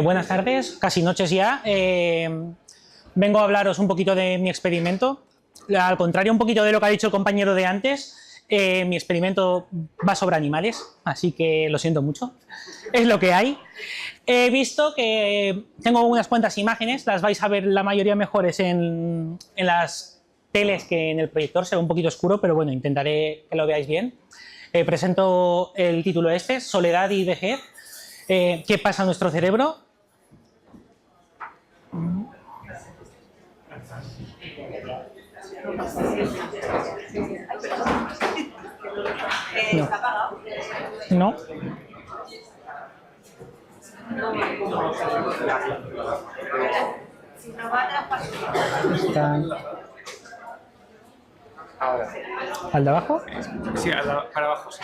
Buenas tardes, casi noches ya. Vengo a hablaros un poquito de mi experimento. Al contrario un poquito de lo que ha dicho el compañero de antes, mi experimento va sobre animales, así que lo siento mucho. Es lo que hay. He visto que tengo unas cuantas imágenes, las vais a ver la mayoría mejores en las teles que en el proyector, se ve un poquito oscuro, pero bueno, intentaré que lo veáis bien. Presento el título Soledad y vejez. ¿Qué pasa en nuestro cerebro? No. No. Está... ¿Al de abajo? Sí, para abajo. Sí.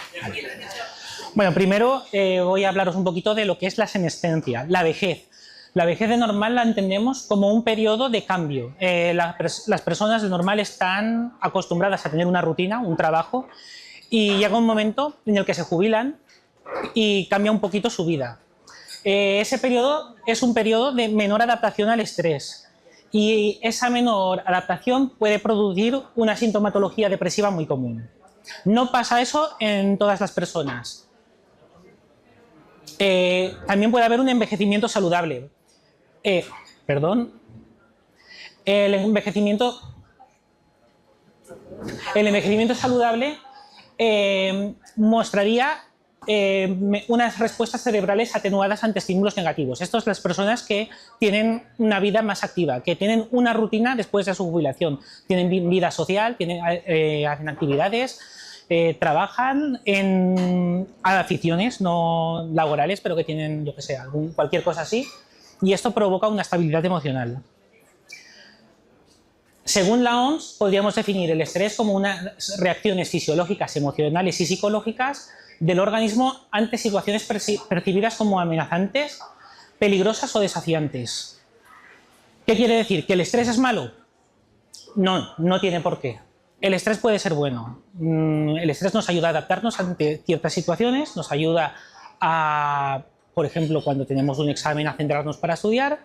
Bueno, primero voy a hablaros un poquito de lo que es la senescencia, la vejez. La vejez de normal la entendemos como un periodo de cambio. Las personas de normal están acostumbradas a tener una rutina, un trabajo, y llega un momento en el que se jubilan y cambia un poquito su vida. Ese periodo es un periodo de menor adaptación al estrés, y esa menor adaptación puede producir una sintomatología depresiva muy común. No pasa eso en todas las personas. También puede haber un envejecimiento saludable. El envejecimiento saludable mostraría unas respuestas cerebrales atenuadas ante estímulos negativos. Estas son las personas que tienen una vida más activa, que tienen una rutina después de su jubilación, tienen vida social, hacen actividades, trabajan en aficiones no laborales, pero que tienen, yo que sé, cualquier cosa así, y esto provoca una estabilidad emocional. Según la OMS, podríamos definir el estrés como unas reacciones fisiológicas, emocionales y psicológicas del organismo ante situaciones percibidas como amenazantes, peligrosas o desafiantes. ¿Qué quiere decir? ¿Que el estrés es malo? No, no tiene por qué. El estrés puede ser bueno. El estrés nos ayuda a adaptarnos ante ciertas situaciones, nos ayuda a, por ejemplo, cuando tenemos un examen, a centrarnos para estudiar,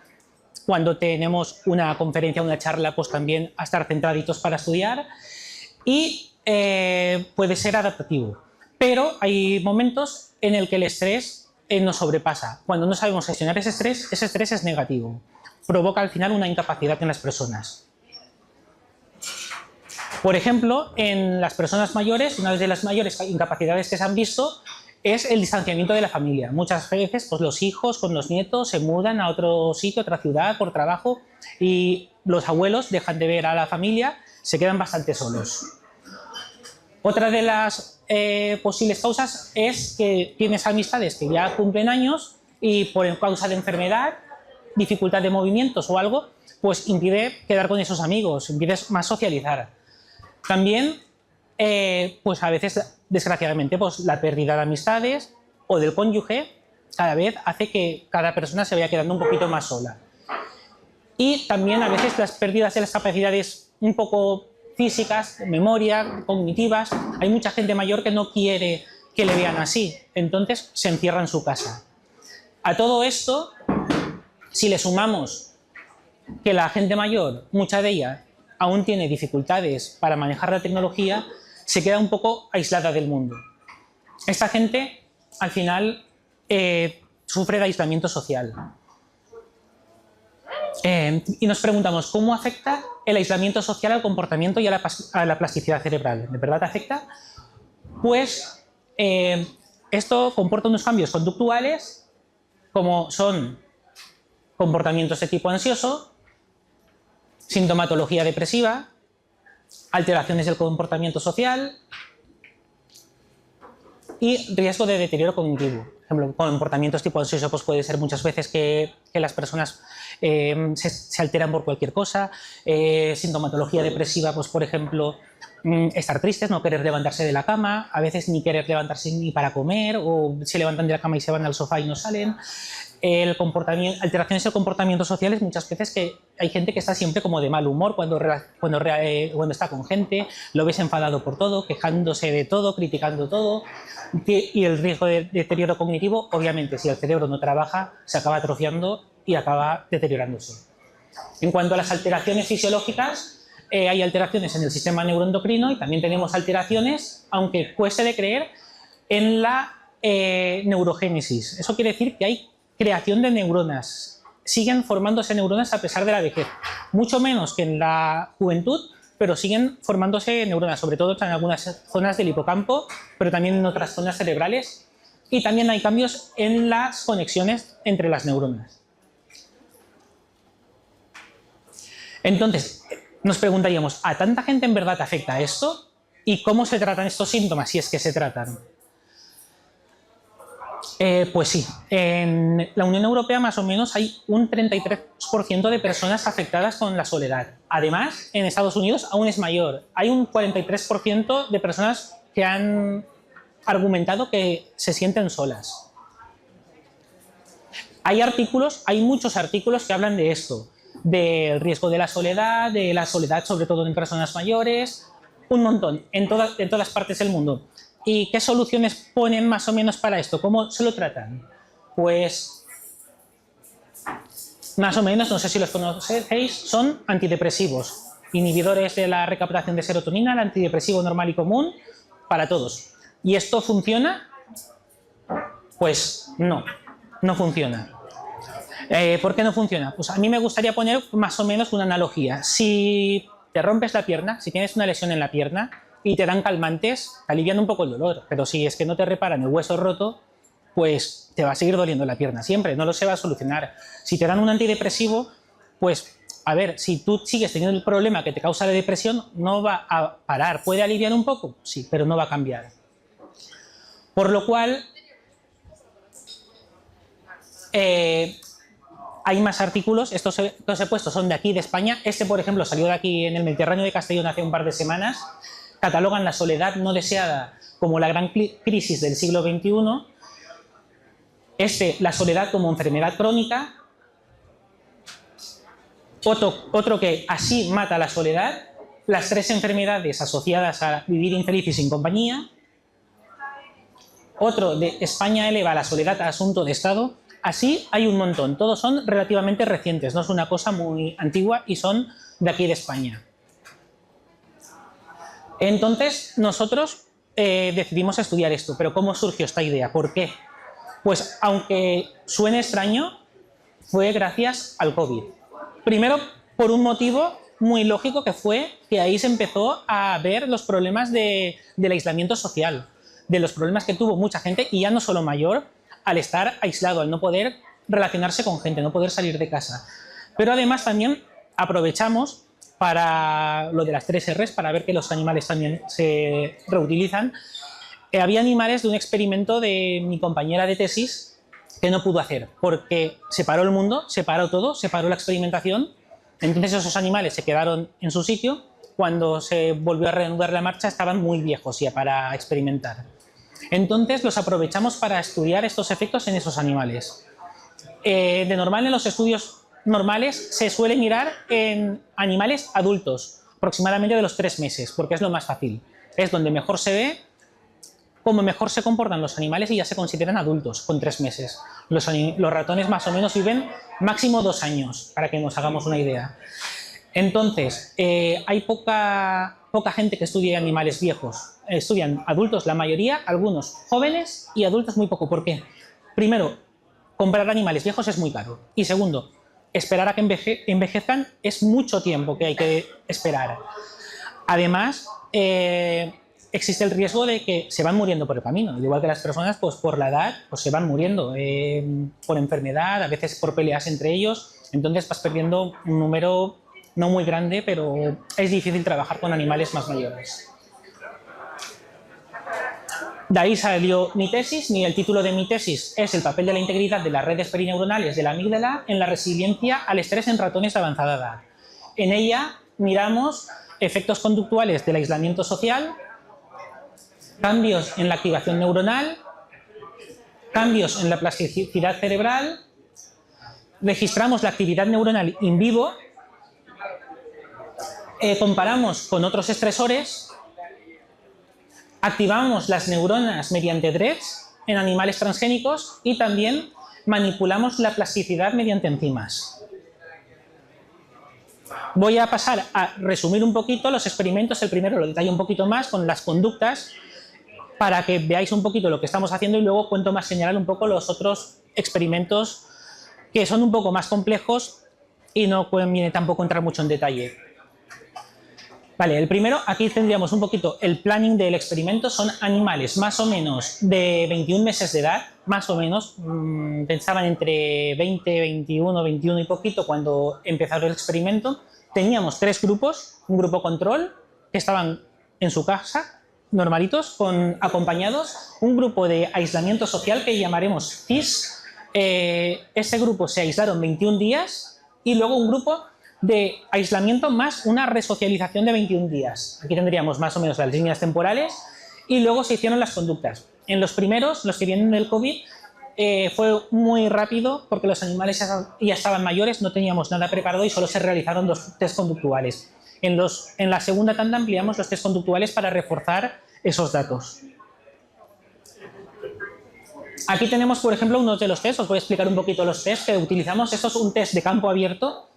cuando tenemos una conferencia, una charla, pues también a estar centraditos para estudiar, y puede ser adaptativo. Pero hay momentos en el que el estrés nos sobrepasa. Cuando no sabemos gestionar ese estrés es negativo. Provoca al final una incapacidad en las personas. Por ejemplo, en las personas mayores, una de las mayores incapacidades que se han visto es el distanciamiento de la familia. Muchas veces pues, los hijos con los nietos se mudan a otro sitio, a otra ciudad, por trabajo, y los abuelos dejan de ver a la familia, se quedan bastante solos. Otra de las posibles causas es que tienes amistades que ya cumplen años y por causa de enfermedad, dificultad de movimientos o algo, pues impide quedar con esos amigos, impide más socializar. También, pues a veces, desgraciadamente, pues la pérdida de amistades o del cónyuge cada vez hace que cada persona se vaya quedando un poquito más sola. Y también a veces las pérdidas de las capacidades un poco físicas, de memoria, cognitivas. Hay mucha gente mayor que no quiere que le vean así, entonces se encierra en su casa. A todo esto, si le sumamos que la gente mayor, mucha de ella, aún tiene dificultades para manejar la tecnología, se queda un poco aislada del mundo. Esta gente, al final, sufre de aislamiento social. Y nos preguntamos, ¿cómo afecta el aislamiento social al comportamiento y a la plasticidad cerebral? ¿De verdad afecta? Pues esto comporta unos cambios conductuales, como son comportamientos de tipo ansioso, sintomatología depresiva, alteraciones del comportamiento social y riesgo de deterioro cognitivo. Por ejemplo, comportamientos tipo ansioso pues puede ser muchas veces que las personas se alteran por cualquier cosa. Sintomatología depresiva, pues por ejemplo, estar tristes, no querer levantarse de la cama, a veces ni querer levantarse ni para comer, o se levantan de la cama y se van al sofá y no salen. alteraciones del comportamiento social, muchas veces que hay gente que está siempre como de mal humor cuando está con gente, lo ves enfadado por todo, quejándose de todo, criticando todo, y el riesgo de deterioro cognitivo, obviamente, si el cerebro no trabaja, se acaba atrofiando y acaba deteriorándose. En cuanto a las alteraciones fisiológicas, hay alteraciones en el sistema neuroendocrino y también tenemos alteraciones, aunque cueste de creer, en la neurogénesis. Eso quiere decir que hay creación de neuronas. Siguen formándose neuronas a pesar de la vejez. Mucho menos que en la juventud, pero siguen formándose neuronas, sobre todo en algunas zonas del hipocampo, pero también en otras zonas cerebrales. Y también hay cambios en las conexiones entre las neuronas. Entonces, nos preguntaríamos, ¿a tanta gente en verdad afecta esto? ¿Y cómo se tratan estos síntomas, si es que se tratan? Pues sí, en la Unión Europea más o menos hay un 33% de personas afectadas con la soledad. Además, en Estados Unidos aún es mayor. Hay un 43% de personas que han argumentado que se sienten solas. Hay muchos artículos que hablan de esto, del riesgo de la soledad sobre todo en personas mayores, un montón, en todas partes del mundo. ¿Y qué soluciones ponen más o menos para esto? ¿Cómo se lo tratan? Pues, más o menos, no sé si los conocéis, son antidepresivos, inhibidores de la recaptación de serotonina, el antidepresivo normal y común, para todos. ¿Y esto funciona? Pues no funciona. ¿Por qué no funciona? Pues a mí me gustaría poner más o menos una analogía. Si te rompes la pierna, si tienes una lesión en la pierna, y te dan calmantes, alivian un poco el dolor, pero si es que no te reparan el hueso roto, pues te va a seguir doliendo la pierna siempre, no lo se va a solucionar. Si te dan un antidepresivo, pues a ver, si tú sigues teniendo el problema que te causa la depresión, no va a parar. ¿Puede aliviar un poco? Sí, pero no va a cambiar. Por lo cual, hay más artículos, estos que os he puesto son de aquí, de España. Este, por ejemplo, salió de aquí en el Mediterráneo de Castellón hace un par de semanas. Catalogan la soledad no deseada como la gran crisis del siglo XXI, la soledad como enfermedad crónica, otro que así mata la soledad, las 3 enfermedades asociadas a vivir infeliz y sin compañía, otro de España eleva la soledad a asunto de Estado. Así hay un montón, todos son relativamente recientes, no es una cosa muy antigua y son de aquí de España. Entonces, nosotros decidimos estudiar esto, pero ¿cómo surgió esta idea? ¿Por qué? Pues, aunque suene extraño, fue gracias al COVID. Primero, por un motivo muy lógico, que fue que ahí se empezó a ver los problemas del aislamiento social, de los problemas que tuvo mucha gente, y ya no solo mayor, al estar aislado, al no poder relacionarse con gente, no poder salir de casa. Pero además también aprovechamos para lo de las 3 R's, para ver que los animales también se reutilizan. Había animales de un experimento de mi compañera de tesis que no pudo hacer, porque se paró el mundo, se paró todo, se paró la experimentación. Entonces esos animales se quedaron en su sitio. Cuando se volvió a reanudar la marcha estaban muy viejos ya para experimentar. Entonces los aprovechamos para estudiar estos efectos en esos animales. De normal, en los estudios normales se suele mirar en animales adultos, aproximadamente de los 3 meses, porque es lo más fácil. Es donde mejor se ve cómo mejor se comportan los animales y ya se consideran adultos con 3 meses. Los ratones más o menos viven máximo 2 años, para que nos hagamos una idea. Entonces, hay poca gente que estudie animales viejos. Estudian adultos la mayoría, algunos jóvenes y adultos muy poco. ¿Por qué? Primero, comprar animales viejos es muy caro. Y segundo, esperar a que envejezcan es mucho tiempo que hay que esperar. Además, existe el riesgo de que se van muriendo por el camino. Igual que las personas, pues por la edad, pues se van muriendo por enfermedad, a veces por peleas entre ellos. Entonces vas perdiendo un número no muy grande, pero es difícil trabajar con animales más mayores. De ahí salió mi tesis. El título de mi tesis es el papel de la integridad de las redes perineuronales de la amígdala en la resiliencia al estrés en ratones de avanzada edad. En ella miramos efectos conductuales del aislamiento social, cambios en la activación neuronal, cambios en la plasticidad cerebral registramos la actividad neuronal in vivo, comparamos con otros estresores, activamos las neuronas mediante threads en animales transgénicos y también manipulamos la plasticidad mediante enzimas. Voy a pasar a resumir un poquito los experimentos. El primero lo detallo un poquito más con las conductas para que veáis un poquito lo que estamos haciendo y luego cuento más, señalar un poco los otros experimentos que son un poco más complejos y no conviene tampoco entrar mucho en detalle. Vale, el primero, aquí tendríamos un poquito el planning del experimento. Son animales más o menos de 21 meses de edad, más o menos, pensaban entre 20, 21, 21 y poquito cuando empezaron el experimento. Teníamos 3 grupos, un grupo control, que estaban en su casa, normalitos, acompañados, un grupo de aislamiento social que llamaremos CIS. Ese grupo se aislaron 21 días y luego un grupo de aislamiento más una resocialización de 21 días. Aquí tendríamos más o menos las líneas temporales y luego se hicieron las conductas. En los primeros, los que vienen del COVID, fue muy rápido porque los animales ya estaban mayores, no teníamos nada preparado y solo se realizaron 2 test conductuales. En la segunda tanda ampliamos los test conductuales para reforzar esos datos. Aquí tenemos, por ejemplo, uno de los tests. Os voy a explicar un poquito los tests que utilizamos. Esto es un test de campo abierto.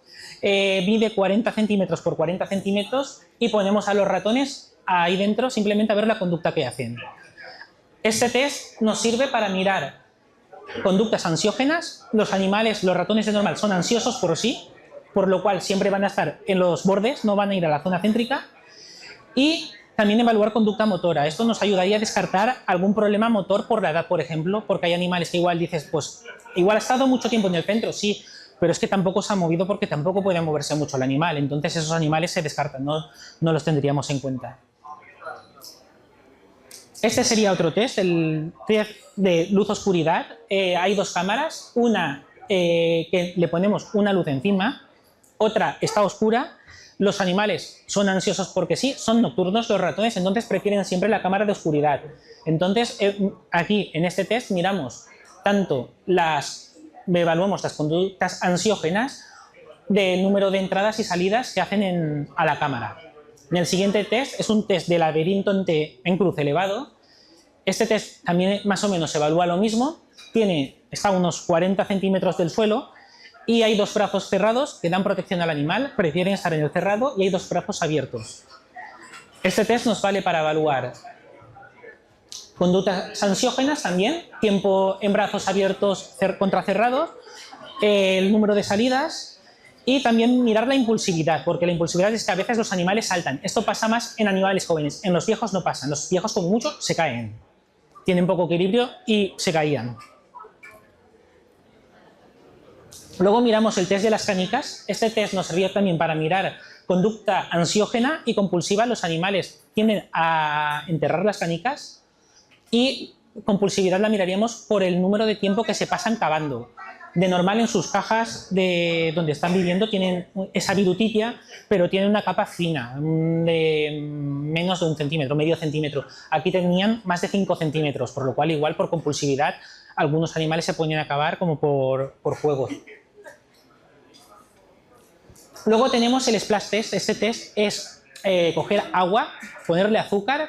Mide 40 centímetros por 40 centímetros y ponemos a los ratones ahí dentro simplemente a ver la conducta que hacen. Este test nos sirve para mirar conductas ansiógenas. Los animales, los ratones de normal, son ansiosos por sí, por lo cual siempre van a estar en los bordes, no van a ir a la zona céntrica. Y también evaluar conducta motora. Esto nos ayudaría a descartar algún problema motor por la edad, por ejemplo, porque hay animales que igual dices, pues igual ha estado mucho tiempo en el centro, sí, pero es que tampoco se ha movido porque tampoco puede moverse mucho el animal. Entonces esos animales se descartan, no los tendríamos en cuenta. Este sería otro test, el test de luz-oscuridad. Hay 2 cámaras, una que le ponemos una luz encima, otra está oscura. Los animales son ansiosos porque sí, son nocturnos los ratones, entonces prefieren siempre la cámara de oscuridad. Entonces aquí en este test miramos tanto evaluamos las conductas ansiógenas del número de entradas y salidas que hacen a la cámara. En el siguiente test es un test de laberinto en cruz elevado. Este test también más o menos evalúa lo mismo. Está a unos 40 centímetros del suelo y hay 2 brazos cerrados que dan protección al animal, prefieren estar en el cerrado, y hay 2 brazos abiertos. Este test nos vale para evaluar conductas ansiógenas también, tiempo en brazos abiertos contra cerrados, el número de salidas y también mirar la impulsividad, porque la impulsividad es que a veces los animales saltan. Esto pasa más en animales jóvenes, en los viejos no pasa. Los viejos como mucho se caen, tienen poco equilibrio y se caían. Luego miramos el test de las canicas. Este test nos servía también para mirar conducta ansiógena y compulsiva. Los animales tienden a enterrar las canicas y compulsividad la miraríamos por el número de tiempo que se pasan cavando. De normal en sus cajas de donde están viviendo tienen esa virutitia, pero tienen una capa fina, de menos de 1 centímetro, medio centímetro. Aquí tenían más de 5 centímetros, por lo cual igual por compulsividad algunos animales se ponían a cavar como por juego. Luego tenemos el splash test. Este test es coger agua, ponerle azúcar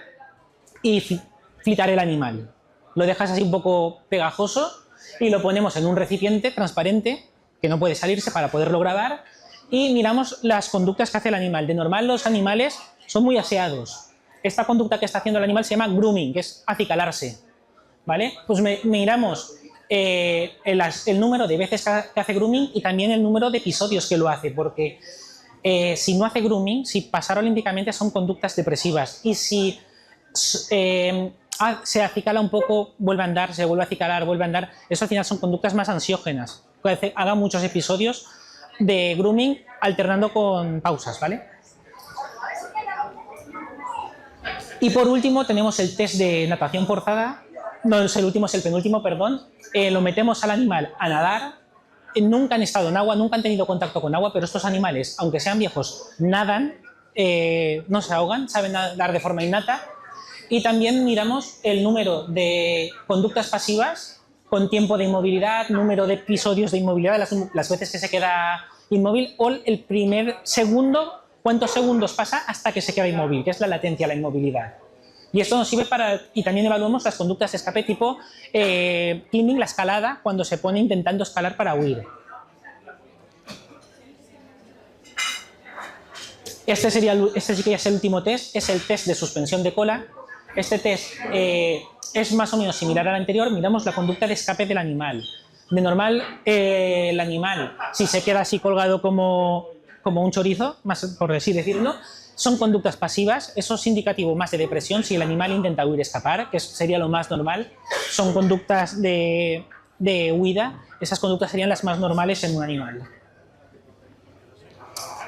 y fritar el animal. Lo dejas así un poco pegajoso y lo ponemos en un recipiente transparente que no puede salirse para poderlo grabar y miramos las conductas que hace el animal. De normal los animales son muy aseados. Esta conducta que está haciendo el animal se llama grooming, que es acicalarse, ¿vale? Pues miramos el número de veces que hace grooming y también el número de episodios que lo hace, porque si no hace grooming, si pasar olímpicamente son conductas depresivas, y si se acicala un poco, vuelve a andar, se vuelve a acicalar, vuelve a andar, eso al final son conductas más ansiógenas. Haga muchos episodios de grooming alternando con pausas, ¿vale? Y por último tenemos el test de natación forzada. No es el último, es el penúltimo, perdón. Lo metemos al animal a nadar. Nunca han estado en agua, nunca han tenido contacto con agua, pero estos animales, aunque sean viejos, nadan, no se ahogan, saben nadar de forma innata. Y también miramos el número de conductas pasivas con tiempo de inmovilidad, número de episodios de inmovilidad, las veces que se queda inmóvil, o el primer segundo, cuántos segundos pasa hasta que se queda inmóvil, que es la latencia, la inmovilidad. Y esto nos sirve y también evaluamos las conductas de escape tipo climbing, la escalada, cuando se pone intentando escalar para huir. Este sí que ya es el último test, es el test de suspensión de cola. Este test es más o menos similar al anterior. Miramos la conducta de escape del animal. De normal, el animal, si se queda así colgado como un chorizo, más por así decirlo, son conductas pasivas. Eso es indicativo más de depresión si el animal intenta huir, escapar, que sería lo más normal. Son conductas de huida. Esas conductas serían las más normales en un animal.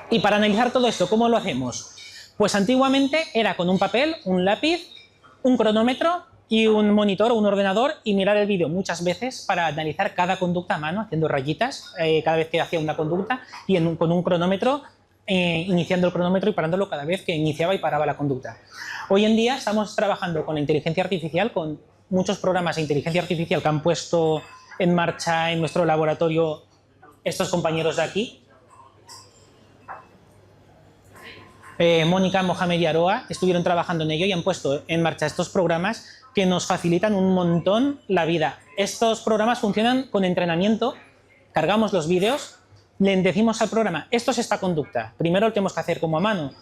Y para analizar todo esto, ¿cómo lo hacemos? Pues antiguamente era con un papel, un lápiz, un cronómetro y un monitor o un ordenador, y mirar el vídeo muchas veces para analizar cada conducta a mano, haciendo rayitas cada vez que hacía una conducta, y con un cronómetro, iniciando el cronómetro y parándolo cada vez que iniciaba y paraba la conducta. Hoy en día estamos trabajando con la inteligencia artificial, con muchos programas de inteligencia artificial que han puesto en marcha en nuestro laboratorio estos compañeros de aquí. Mónica, Mohamed y Aroa estuvieron trabajando en ello y han puesto en marcha estos programas que nos facilitan un montón la vida. Estos programas funcionan con entrenamiento. Cargamos los vídeos, le decimos al programa, esto es esta conducta. Primero lo tenemos que hacer como a mano.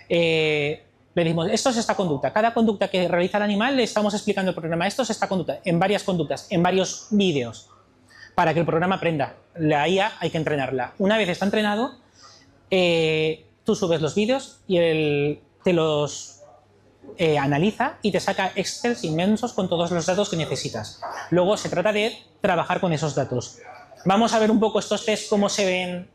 Le decimos, esto es esta conducta. Cada conducta que realiza el animal le estamos explicando al programa, esto es esta conducta, en varias conductas, en varios vídeos, para que el programa aprenda. La IA hay que entrenarla. Una vez está entrenado, tú subes los vídeos y él te los analiza y te saca Excels inmensos con todos los datos que necesitas. Luego se trata de trabajar con esos datos. Vamos a ver un poco estos test, cómo se ven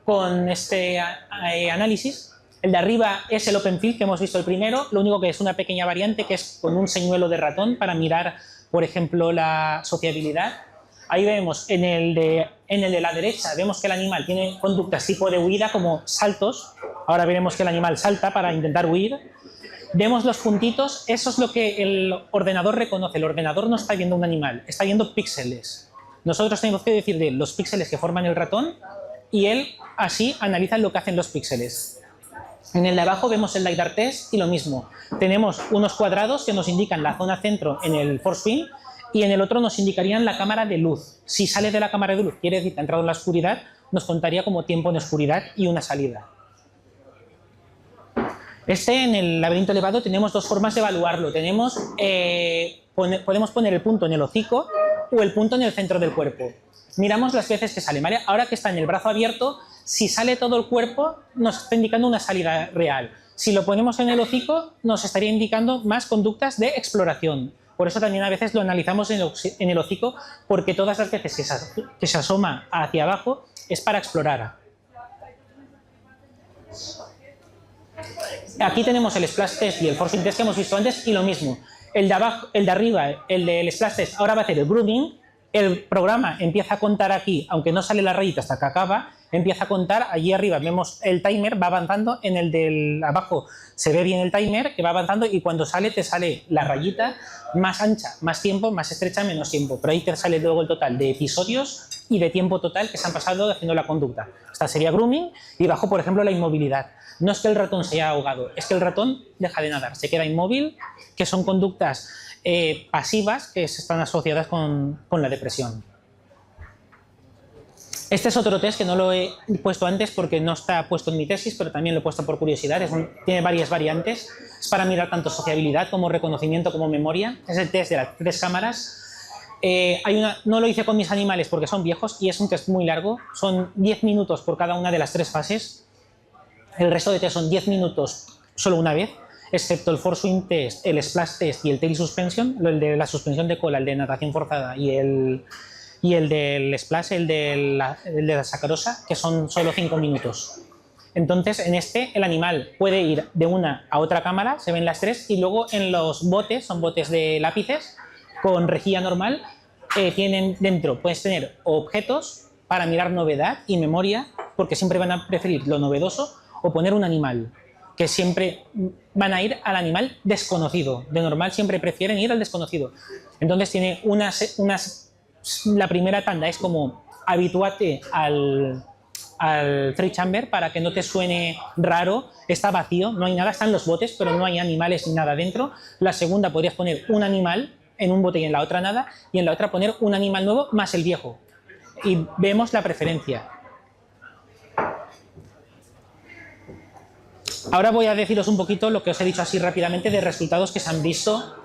con este análisis. El de arriba es el Open Field que hemos visto el primero, lo único que es una pequeña variante que es con un señuelo de ratón para mirar, por ejemplo, la sociabilidad. Ahí vemos en el de la derecha, vemos que el animal tiene conductas tipo de huida como saltos. Ahora veremos que el animal salta para intentar huir. Vemos los puntitos, eso es lo que el ordenador reconoce. El ordenador no está viendo un animal, está viendo píxeles. Nosotros tenemos que decirle los píxeles que forman el ratón y él así analiza lo que hacen los píxeles. En el de abajo vemos el LiDAR test y lo mismo. Tenemos unos cuadrados que nos indican la zona centro en el force field y en el otro nos indicarían la cámara de luz. Si sale de la cámara de luz, quiere decir que ha entrado en la oscuridad, nos contaría como tiempo en oscuridad y una salida. En el laberinto elevado tenemos dos formas de evaluarlo. Podemos poner el punto en el hocico o el punto en el centro del cuerpo. Miramos las veces que sale, ¿vale? Ahora que está en el brazo abierto, si sale todo el cuerpo, nos está indicando una salida real. Si lo ponemos en el hocico, nos estaría indicando más conductas de exploración. Por eso también a veces lo analizamos en el hocico, porque todas las veces que se asoma hacia abajo es para explorar. Aquí tenemos el splash test y el forcing test que hemos visto antes y lo mismo. El de arriba, el del splash test, ahora va a hacer el grooming. El programa empieza a contar aquí, aunque no sale la rayita hasta que acaba, empieza a contar allí arriba. Vemos el timer, va avanzando, en el del abajo se ve bien el timer que va avanzando y cuando sale te sale la rayita más ancha, más tiempo, más estrecha, menos tiempo. Pero ahí te sale luego el total de episodios y de tiempo total que se han pasado haciendo la conducta. Esta sería grooming y bajo, por ejemplo, la inmovilidad. No es que el ratón se haya ahogado, es que el ratón deja de nadar, se queda inmóvil, que son conductas pasivas que están asociadas con la depresión. Este es otro test que no lo he puesto antes porque no está puesto en mi tesis, pero también lo he puesto por curiosidad. Tiene varias variantes. Es para mirar tanto sociabilidad como reconocimiento como memoria. Es el test de las 3 cámaras. No lo hice con mis animales porque son viejos y es un test muy largo. Son 10 minutos por cada una de las 3 fases. El resto de test son 10 minutos solo una vez, excepto el force swim test, el splash test y el tail suspension, el de la suspensión de cola, el de natación forzada y el del splash, el de la sacarosa, que son solo 5 minutos. Entonces, en el animal puede ir de una a otra cámara, se ven las 3, y luego en los botes, son botes de lápices, con rejilla normal, tienen dentro, puedes tener objetos para mirar novedad y memoria, porque siempre van a preferir lo novedoso, o poner un animal, que siempre van a ir al animal desconocido. De normal siempre prefieren ir al desconocido. Entonces tiene unas la primera tanda es como habitúate al three chamber para que no te suene raro, está vacío, no hay nada, están los botes, pero no hay animales ni nada dentro. La segunda podrías poner un animal en un bote y en la otra nada, y en la otra poner un animal nuevo más el viejo. Y vemos la preferencia. Ahora voy a deciros un poquito lo que os he dicho así rápidamente de resultados que se han visto.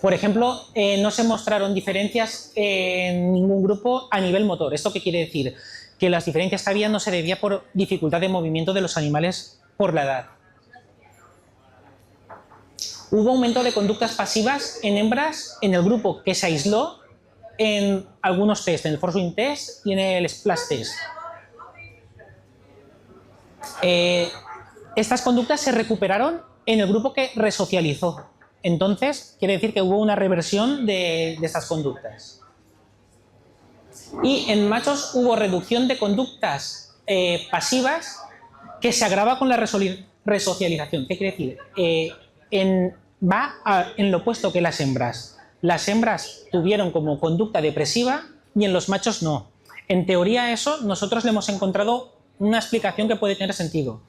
Por ejemplo, no se mostraron diferencias en ningún grupo a nivel motor. ¿Esto qué quiere decir? Que las diferencias que había no se debía por dificultad de movimiento de los animales por la edad. Hubo aumento de conductas pasivas en hembras en el grupo que se aisló en algunos test, en el Force Test y en el Splash Test. Estas conductas se recuperaron en el grupo que resocializó. Entonces, quiere decir que hubo una reversión de estas conductas. Y en machos hubo reducción de conductas pasivas que se agrava con la resocialización. ¿Qué quiere decir? Va en lo opuesto que las hembras. Las hembras tuvieron como conducta depresiva y en los machos no. En teoría eso nosotros le hemos encontrado una explicación que puede tener sentido.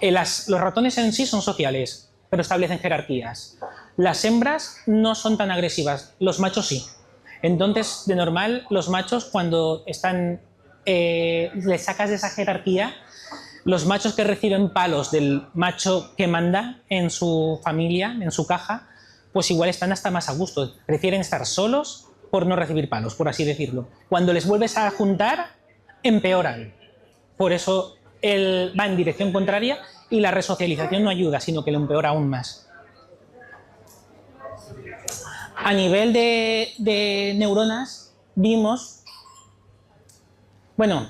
Los ratones en sí son sociales, pero establecen jerarquías. Las hembras no son tan agresivas, los machos sí. Entonces, de normal, los machos cuando están, les sacas de esa jerarquía, los machos que reciben palos del macho que manda en su familia, en su caja, pues igual están hasta más a gusto. Prefieren estar solos por no recibir palos, por así decirlo. Cuando les vuelves a juntar, empeoran. Por eso él va en dirección contraria y la resocialización no ayuda, sino que lo empeora aún más. A nivel de neuronas, vimos... Bueno,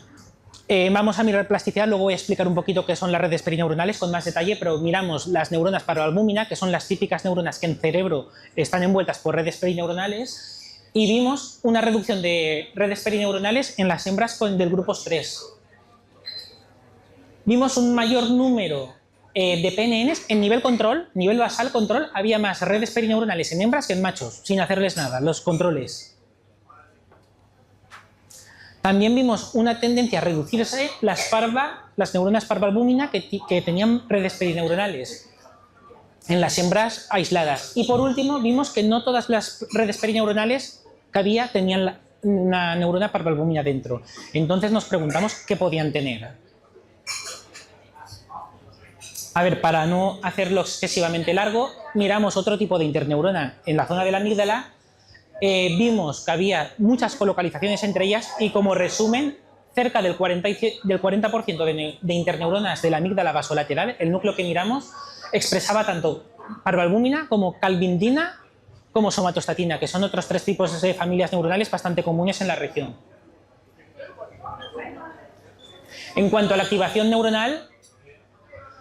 vamos a mirar plasticidad, luego voy a explicar un poquito qué son las redes perineuronales con más detalle, pero miramos las neuronas parvalbúmina, que son las típicas neuronas que en cerebro están envueltas por redes perineuronales, y vimos una reducción de redes perineuronales en las hembras del grupo 3. Vimos un mayor número de PNNs en nivel control, nivel basal control, había más redes perineuronales en hembras que en machos, sin hacerles nada, los controles. También vimos una tendencia a reducirse las neuronas parvalbúmina que tenían redes perineuronales en las hembras aisladas. Y por último, vimos que no todas las redes perineuronales que había tenían una neurona parvalbúmina dentro. Entonces nos preguntamos qué podían tener. A ver, para no hacerlo excesivamente largo, miramos otro tipo de interneurona en la zona de la amígdala. Vimos que había muchas colocalizaciones entre ellas y como resumen, cerca del 40% de interneuronas de la amígdala basolateral, el núcleo que miramos, expresaba tanto parvalbúmina como calvindina como somatostatina, que son otros 3 tipos de familias neuronales bastante comunes en la región. En cuanto a la activación neuronal,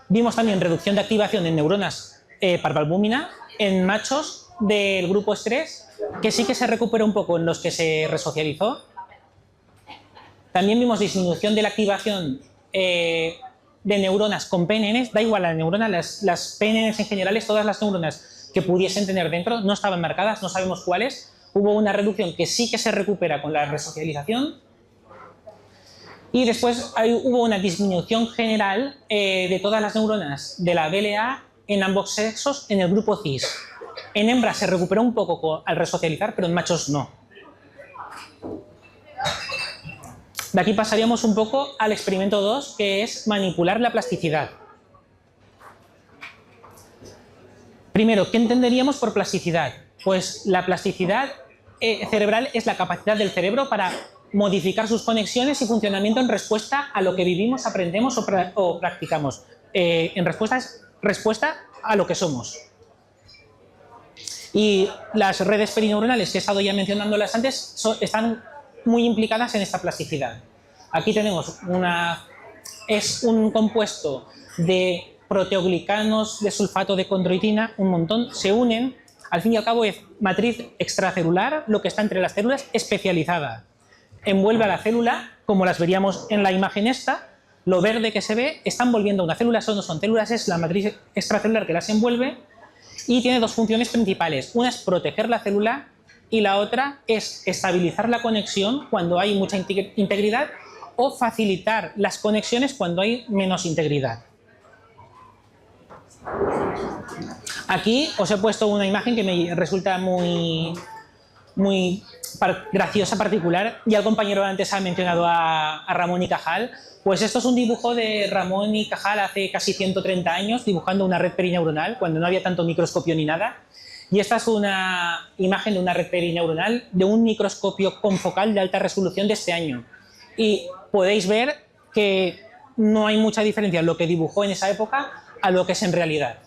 vimos también reducción de activación en neuronas parvalbúmina en machos del grupo estrés, que sí que se recuperó un poco en los que se resocializó. También vimos disminución de la activación de neuronas con PNNs, da igual la neurona, las PNNs en general, todas las neuronas que pudiesen tener dentro no estaban marcadas, no sabemos cuáles. Hubo una reducción que sí que se recupera con la resocialización. Y después hubo una disminución general de todas las neuronas de la BLA en ambos sexos en el grupo cis. En hembras se recuperó un poco al resocializar, pero en machos no. De aquí pasaríamos un poco al experimento 2, que es manipular la plasticidad. Primero, ¿qué entenderíamos por plasticidad? Pues la plasticidad cerebral es la capacidad del cerebro para modificar sus conexiones y funcionamiento en respuesta a lo que vivimos, aprendemos o practicamos. En respuesta a lo que somos. Y las redes perineuronales, que he estado ya mencionándolas antes, están muy implicadas en esta plasticidad. Aquí tenemos es un compuesto de proteoglicanos, de sulfato de condroitina, un montón, se unen, al fin y al cabo es matriz extracelular, lo que está entre las células, especializada. Envuelve a la célula, como las veríamos en la imagen esta, lo verde que se ve, está envolviendo una célula, no son células, es la matriz extracelular que las envuelve y tiene 2 funciones principales. Una es proteger la célula y la otra es estabilizar la conexión cuando hay mucha integridad o facilitar las conexiones cuando hay menos integridad. Aquí os he puesto una imagen que me resulta muy graciosa, particular. Ya el compañero antes ha mencionado a Ramón y Cajal. Pues esto es un dibujo de Ramón y Cajal hace casi 130 años, dibujando una red perineuronal, cuando no había tanto microscopio ni nada. Y esta es una imagen de una red perineuronal de un microscopio confocal de alta resolución de este año. Y podéis ver que no hay mucha diferencia en lo que dibujó en esa época a lo que es en realidad.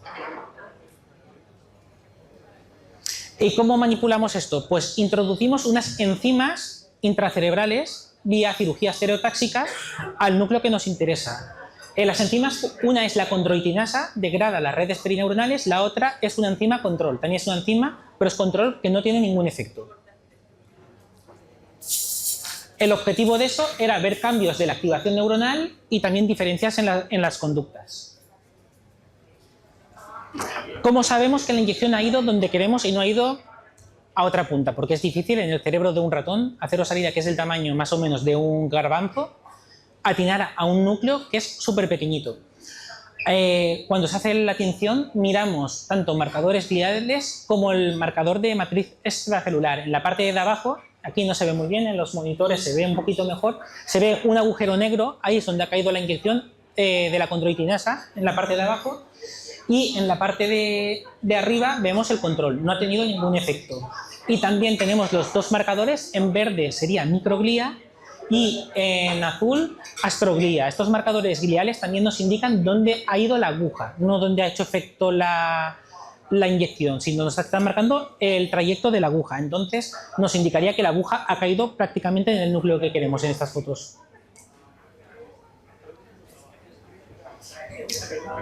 ¿Y cómo manipulamos esto? Pues introducimos unas enzimas intracerebrales vía cirugías stereotáxicas al núcleo que nos interesa. Las enzimas, una es la condroitinasa, degrada las redes perineuronales, la otra es una enzima control. También es una enzima, pero es control que no tiene ningún efecto. El objetivo de eso era ver cambios de la activación neuronal y también diferencias en las conductas. ¿Cómo sabemos que la inyección ha ido donde queremos y no ha ido a otra punta? Porque es difícil en el cerebro de un ratón haceros salida, que es del tamaño más o menos de un garbanzo, atinar a un núcleo que es súper pequeñito. Cuando se hace la tinción, miramos tanto marcadores gliales como el marcador de matriz extracelular. En la parte de abajo, aquí no se ve muy bien, en los monitores se ve un poquito mejor, se ve un agujero negro, ahí es donde ha caído la inyección de la condroitinasa, en la parte de abajo. Y en la parte de arriba vemos el control, no ha tenido ningún efecto. Y también tenemos los dos marcadores, en verde sería microglía y en azul astroglía. Estos marcadores gliales también nos indican dónde ha ido la aguja, no dónde ha hecho efecto la inyección, sino nos están marcando el trayecto de la aguja. Entonces nos indicaría que la aguja ha caído prácticamente en el núcleo que queremos en estas fotos.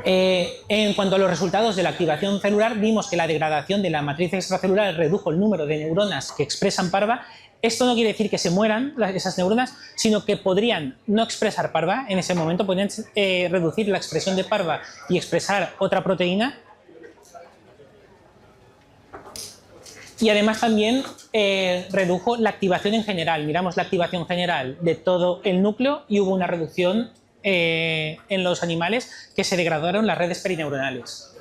En cuanto a los resultados de la activación celular, vimos que la degradación de la matriz extracelular redujo el número de neuronas que expresan parva. Esto no quiere decir que se mueran esas neuronas, sino que podrían no expresar parva en ese momento, podrían reducir la expresión de parva y expresar otra proteína. Y además también redujo la activación en general. Miramos la activación general de todo el núcleo y hubo una reducción en los animales que se degradaron las redes perineuronales.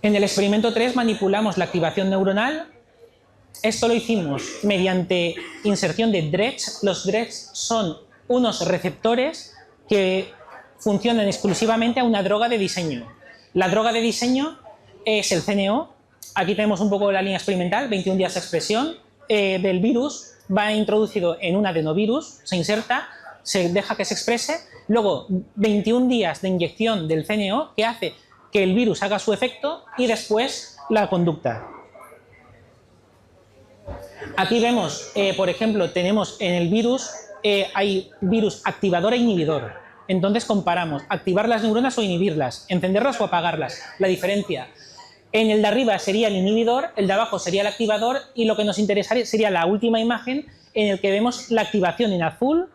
En el experimento 3 manipulamos la activación neuronal. Esto lo hicimos mediante inserción de DREGs. Los DREGs son unos receptores que funcionan exclusivamente a una droga de diseño. La droga de diseño es el CNO. Aquí tenemos un poco la línea experimental, 21 días de expresión del virus. Va introducido en un adenovirus, se inserta, se deja que se exprese, luego 21 días de inyección del CNO que hace que el virus haga su efecto y después la conducta. Aquí vemos, por ejemplo, tenemos en el virus, hay virus activador e inhibidor. Entonces comparamos activar las neuronas o inhibirlas, encenderlas o apagarlas. La diferencia, en el de arriba sería el inhibidor, el de abajo sería el activador y lo que nos interesaría sería la última imagen en el que vemos la activación en azul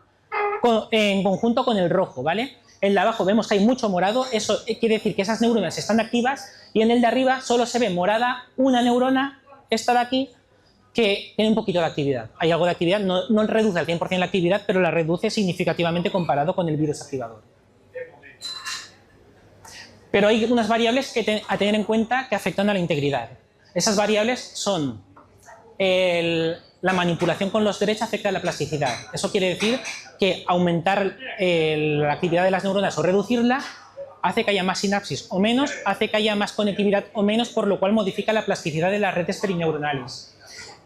en conjunto con el rojo, ¿vale? En el de abajo vemos que hay mucho morado, eso quiere decir que esas neuronas están activas, y en el de arriba solo se ve morada una neurona, esta de aquí, que tiene un poquito de actividad. Hay algo de actividad, no reduce al 100% la actividad, pero la reduce significativamente comparado con el virus activador. Pero hay unas variables a tener en cuenta que afectan a la integridad. Esas variables son la manipulación con los DREGs afecta a la plasticidad. Eso quiere decir que aumentar la actividad de las neuronas o reducirla hace que haya más sinapsis o menos, hace que haya más conectividad o menos, por lo cual modifica la plasticidad de las redes perineuronales.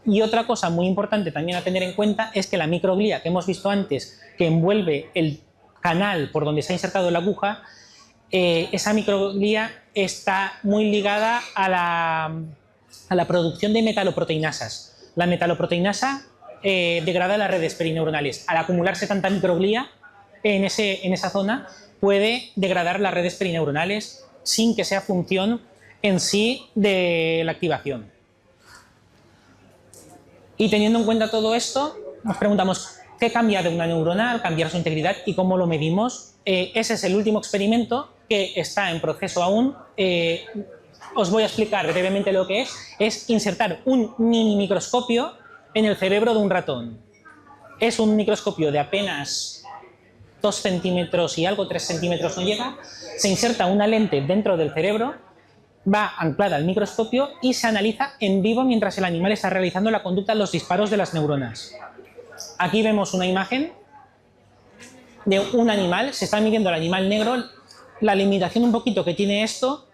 Y otra cosa muy importante también a tener en cuenta es que la microglía que hemos visto antes, que envuelve el canal por donde se ha insertado la aguja, esa microglía está muy ligada a la producción de metaloproteinasas. La metaloproteinasa degrada las redes perineuronales. Al acumularse tanta microglía en esa zona, puede degradar las redes perineuronales sin que sea función en sí de la activación. Y teniendo en cuenta todo esto, nos preguntamos qué cambia de una neurona al cambiar su integridad y cómo lo medimos. Ese es el último experimento que está en proceso aún. os voy a explicar brevemente lo que es insertar un mini microscopio en el cerebro de un ratón. Es un microscopio de apenas 2 centímetros y algo, 3 centímetros no llega. Se inserta una lente dentro del cerebro, va anclada al microscopio y se analiza en vivo mientras el animal está realizando la conducta de los disparos de las neuronas. Aquí vemos una imagen de un animal, se está midiendo al animal negro. La limitación un poquito que tiene esto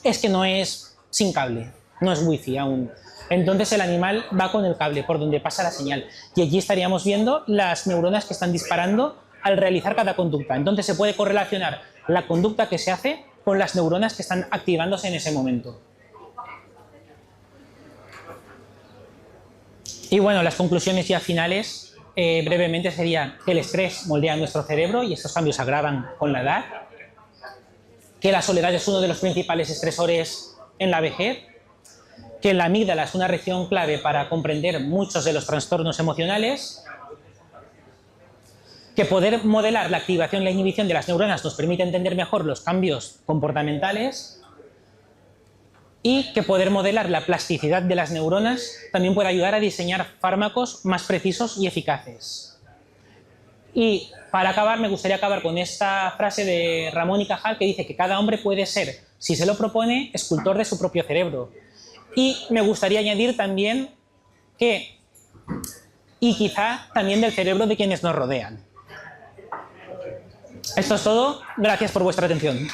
es que no es sin cable, no es wifi aún. Entonces el animal va con el cable por donde pasa la señal y allí estaríamos viendo las neuronas que están disparando al realizar cada conducta. Entonces se puede correlacionar la conducta que se hace con las neuronas que están activándose en ese momento. Y bueno, las conclusiones ya finales brevemente sería que el estrés moldea nuestro cerebro y estos cambios se agravan con la edad, que la soledad es uno de los principales estresores en la vejez, que la amígdala es una región clave para comprender muchos de los trastornos emocionales, que poder modelar la activación y la inhibición de las neuronas nos permite entender mejor los cambios comportamentales y que poder modelar la plasticidad de las neuronas también puede ayudar a diseñar fármacos más precisos y eficaces. Y para acabar, me gustaría acabar con esta frase de Ramón y Cajal que dice que cada hombre puede ser, si se lo propone, escultor de su propio cerebro. Y me gustaría añadir también que, y quizá también del cerebro de quienes nos rodean. Esto es todo. Gracias por vuestra atención.